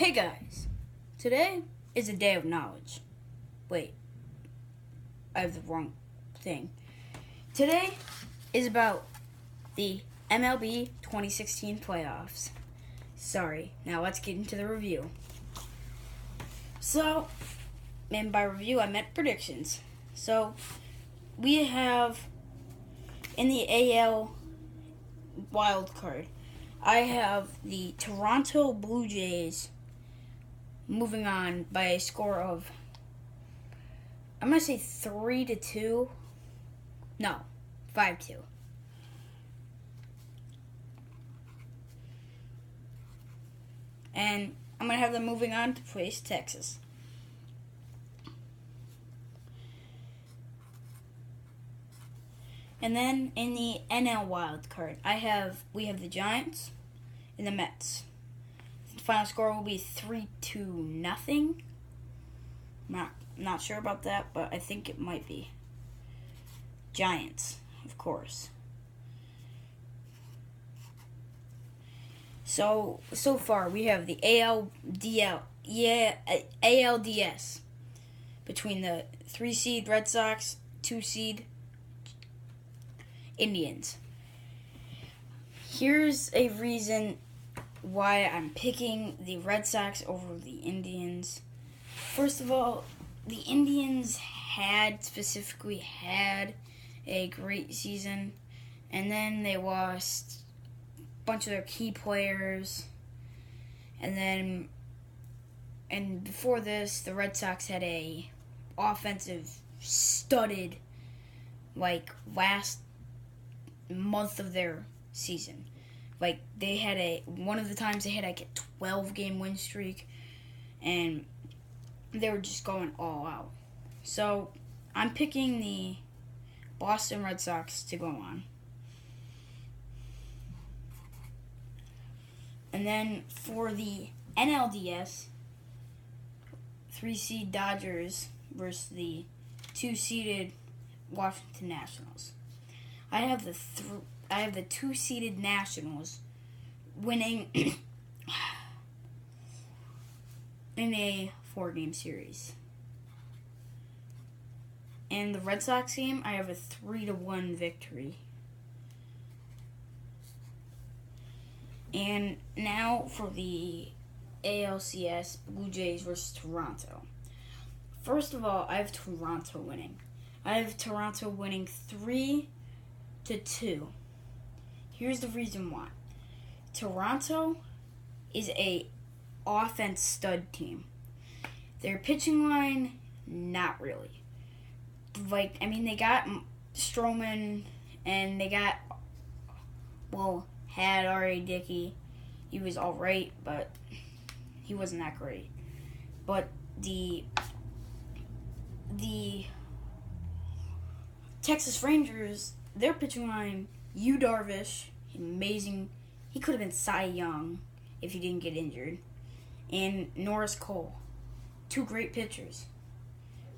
Hey guys, today is a day of knowledge. Wait, I have the wrong thing. Today is about the MLB 2016 playoffs. Sorry, now let's get into the review. So, and by review I meant predictions. So, we have in the AL wild card, I have the Toronto Blue Jays moving on by a score of, I'm going to say 3-2. No, 5-2. And I'm going to have them moving on to face Texas. And then in the NL wild card, we have the Giants and the Mets. The final score will be 3-0. Not sure about that, but I think it might be. Giants, of course. So far we have the ALDS between the 3 seed Red Sox, 2 seed Indians. Here's a reason why I'm picking the Red Sox over the Indians. First of all, the Indians specifically had a great season, and then they lost a bunch of their key players, and before this, the Red Sox had a offensive studded, last month of their season. They had one of the times they had a 12-game win streak, and they were just going all out. So I'm picking the Boston Red Sox to go on. And then for the NLDS, 3-seed Dodgers versus the 2-seeded Washington Nationals. I have the 2-seeded Nationals winning in a 4-game series. And the Red Sox game, I have a 3-1 victory. And now for the ALCS, Blue Jays versus Toronto. First of all, I have Toronto winning. I have Toronto winning 3-2. Here's the reason why. Toronto is a offense stud team. Their pitching line, not really. They got Stroman, and they had R.A. Dickey. He was alright, but he wasn't that great. But the Texas Rangers, their pitching line, Yu Darvish, amazing. He could have been Cy Young if he didn't get injured. And Norris Cole, 2 great pitchers.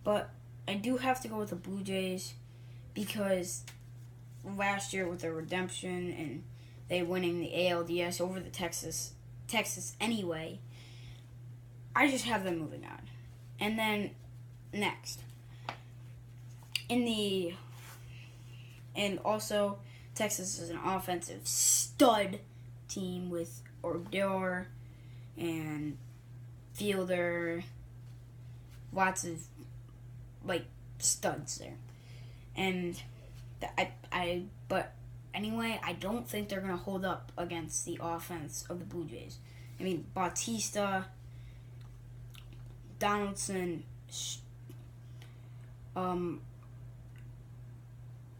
But I do have to go with the Blue Jays because last year with their redemption and they winning the ALDS over the Texas anyway, I just have them moving on. And then next, and also Texas is an offensive stud team with Odor and Fielder, lots of studs there. And but anyway, I don't think they're gonna hold up against the offense of the Blue Jays. Bautista, Donaldson,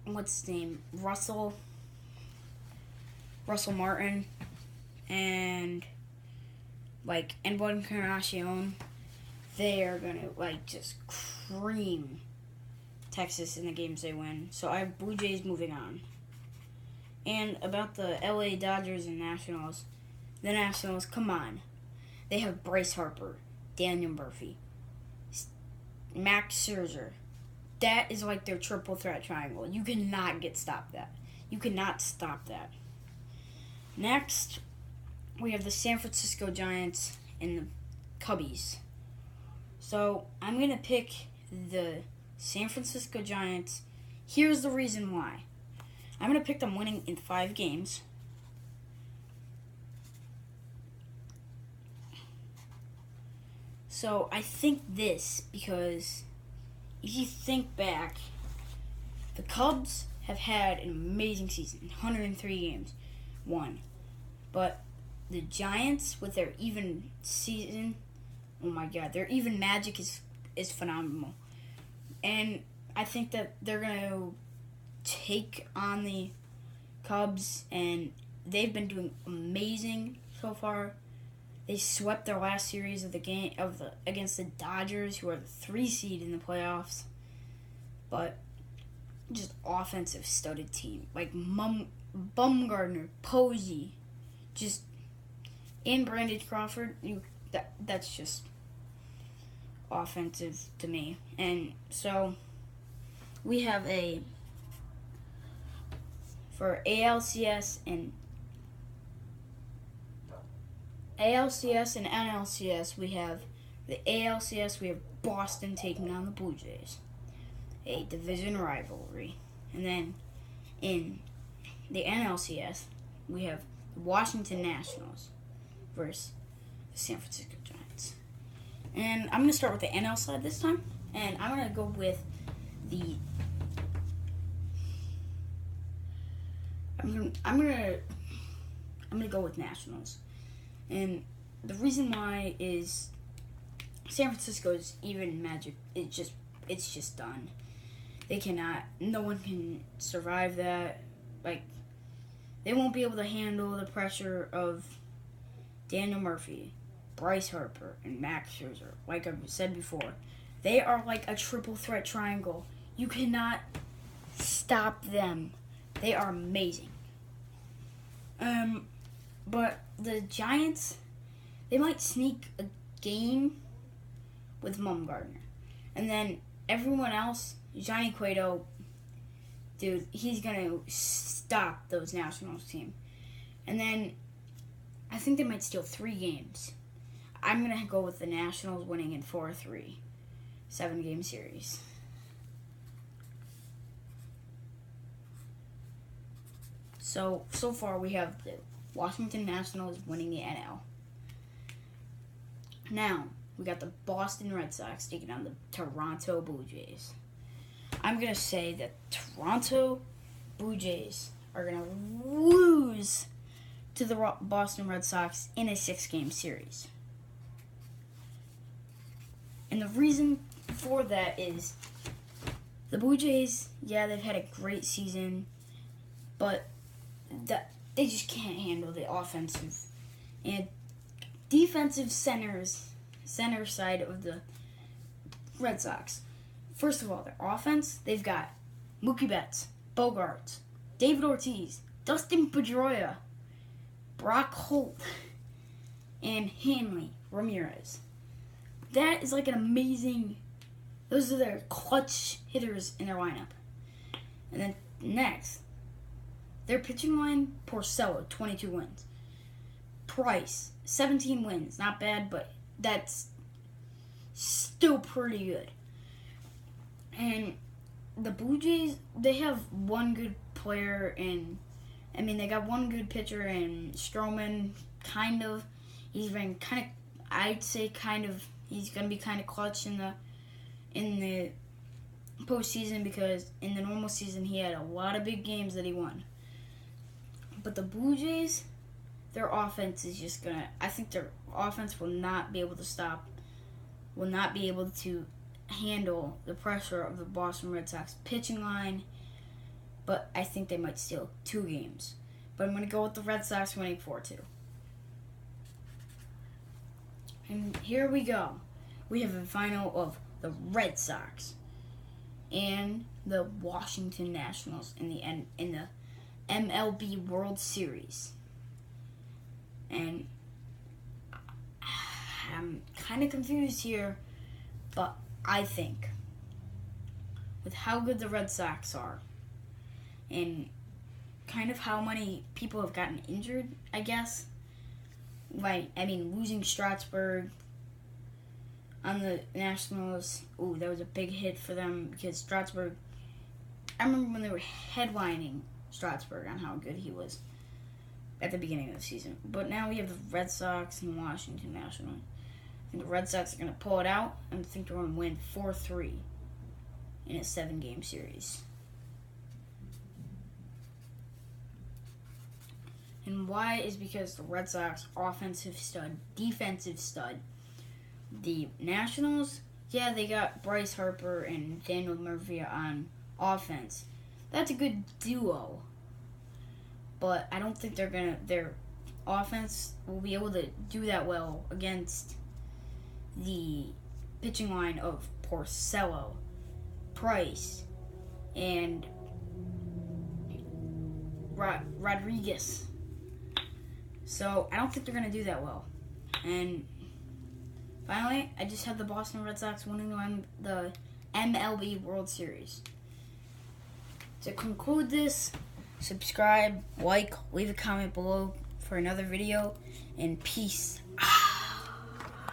what's his name? Russell Martin, and Encarnacion, they are gonna just cream Texas in the games they win. So I have Blue Jays moving on. And about the LA Dodgers and Nationals, the Nationals, come on. They have Bryce Harper, Daniel Murphy, Max Scherzer. That is their triple threat triangle. You cannot stop that. You cannot stop that. Next, we have the San Francisco Giants and the Cubbies. So I'm going to pick the San Francisco Giants. Here's the reason why. I'm going to pick them winning in 5 games. So I think this because if you think back, the Cubs have had an amazing season, 103 games, won. But the Giants, with their even season, oh my God, their even magic is phenomenal. And I think that they're going to take on the Cubs, and they've been doing amazing so far. They swept their last series of the game against the Dodgers, who are the 3 seed in the playoffs. But just offensive studded team like Bumgarner, Posey, and Brandon Crawford. That's just offensive to me. And so we have for ALCS and NLCS, we have the ALCS, we have Boston taking on the Blue Jays, a division rivalry. And then in the NLCS, we have the Washington Nationals versus the San Francisco Giants. And I'm going to start with the NL side this time, and I'm going to go with I'm gonna go with Nationals. And the reason why is San Francisco's even magic. It's just done. No one can survive that. Like, they won't be able to handle the pressure of Daniel Murphy, Bryce Harper, and Max Scherzer. Like I've said before, they are like a triple threat triangle. You cannot stop them. They are amazing. But the Giants, they might sneak a game with Bumgarner. And then everyone else, Johnny Cueto, dude, he's going to stop those Nationals team. And then I think they might steal 3 games. I'm going to go with the Nationals winning in 4-3, 7-game series. So far we have the Washington Nationals winning the NL. Now, we got the Boston Red Sox taking on the Toronto Blue Jays. I'm going to say that Toronto Blue Jays are going to lose to the Boston Red Sox in a 6-game series. And the reason for that is the Blue Jays, yeah, they've had a great season, but they just can't handle the offensive and defensive center side of the Red Sox. First of all, their offense, they've got Mookie Betts, Bogarts, David Ortiz, Dustin Pedroia, Brock Holt, and Hanley Ramirez. That is like an amazing... Those are their clutch hitters in their lineup. And then next, their pitching line, Porcello, 22 wins. Price, 17 wins. Not bad, but that's still pretty good. And the Blue Jays, they have one good player they got one good pitcher in Stroman, kind of. He's been kind of, I'd say kind of, he's going to be kind of clutch in the postseason because in the normal season he had a lot of big games that he won. But the Blue Jays, their offense is just going to, I think their offense will not be able to handle the pressure of the Boston Red Sox pitching line, but I think they might steal 2 games. But I'm going to go with the Red Sox winning 4-2. And here we go. We have a final of the Red Sox and the Washington Nationals in the MLB World Series. And I'm kind of confused here, but I think with how good the Red Sox are and kind of how many people have gotten injured, I guess. Losing Strasburg, on the Nationals. Ooh, that was a big hit for them because Strasburg. I remember when they were headlining Strasburg on how good he was at the beginning of the season. But now we have the Red Sox and Washington Nationals. I think the Red Sox are going to pull it out, and I think they're going to win 4-3 in a 7-game series. And why is because the Red Sox offensive stud, defensive stud. The Nationals, yeah, they got Bryce Harper and Daniel Murphy on offense. That's a good duo. But I don't think their offense will be able to do that well against the pitching line of Porcello, Price, and Rodriguez. So I don't think they're going to do that well. And finally, I just had the Boston Red Sox winning the MLB World Series. To conclude this, subscribe, like, leave a comment below for another video, and peace out.